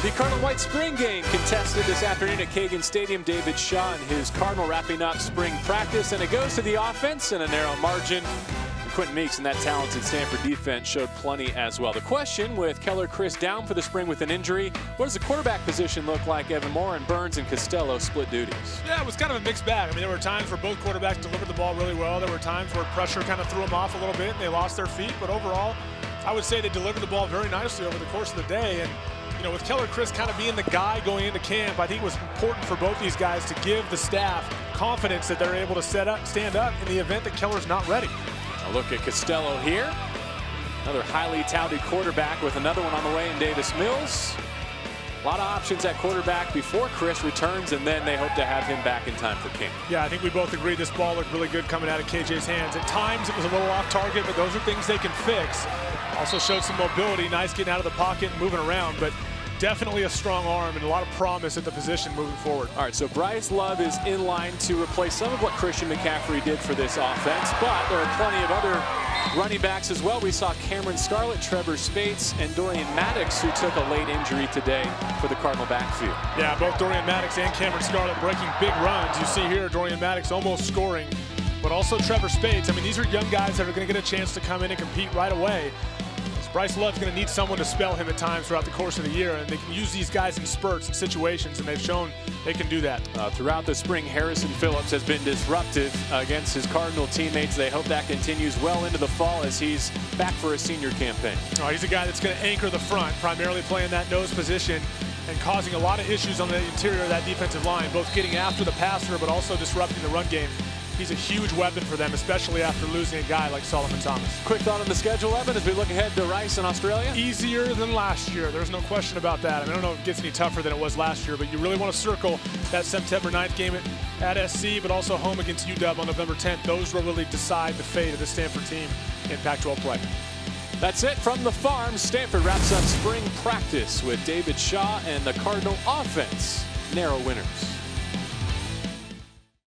The Cardinal White Spring game contested this afternoon at Kagan Stadium. David Shaw and his Cardinal wrapping up spring practice, and it goes to the offense in a narrow margin. And Quentin Meeks and that talented Stanford defense showed plenty as well. The question, with Keller Chryst down for the spring with an injury, what does the quarterback position look like? Evan Moore and Burns and Costello split duties. Yeah, it was kind of a mixed bag. I mean, there were times where both quarterbacks delivered the ball really well. There were times where pressure kind of threw them off a little bit and they lost their feet. But overall, I would say they delivered the ball very nicely over the course of the day. And you know, with Keller Chryst kind of being the guy going into camp, I think it was important for both these guys to give the staff confidence that they're able to stand up in the event that Keller's not ready. A look at Costello here. Another highly touted quarterback with another one on the way in Davis Mills. A lot of options at quarterback before Chryst returns, and then they hope to have him back in time for camp. Yeah, I think we both agree this ball looked really good coming out of KJ's hands. At times it was a little off target, but those are things they can fix. Also showed some mobility, nice getting out of the pocket and moving around, but definitely a strong arm and a lot of promise at the position moving forward. All right, so Bryce Love is in line to replace some of what Christian McCaffrey did for this offense, but there are plenty of other running backs as well. We saw Cameron Scarlett, Trevor Spates, and Dorian Maddox, who took a late injury today for the Cardinal backfield. Yeah, both Dorian Maddox and Cameron Scarlett breaking big runs. You see here Dorian Maddox almost scoring, but also Trevor Spates. I mean, these are young guys that are going to get a chance to come in and compete right away. Bryce Love's going to need someone to spell him at times throughout the course of the year, and they can use these guys in spurts and situations, and they've shown they can do that. Throughout the spring, Harrison Phillips has been disruptive against his Cardinal teammates. They hope that continues well into the fall as he's back for a senior campaign. Oh, he's a guy that's going to anchor the front, primarily playing that nose position and causing a lot of issues on the interior of that defensive line, both getting after the passer but also disrupting the run game. He's a huge weapon for them, especially after losing a guy like Solomon Thomas. Quick thought on the schedule, Evan, as we look ahead to Rice in Australia? Easier than last year. There's no question about that. I mean, I don't know if it gets any tougher than it was last year, but you really want to circle that September 9th game at SC, but also home against UW on November 10th. Those will really decide the fate of the Stanford team in Pac-12 play. That's it from the farm. Stanford wraps up spring practice with David Shaw and the Cardinal offense narrow winners.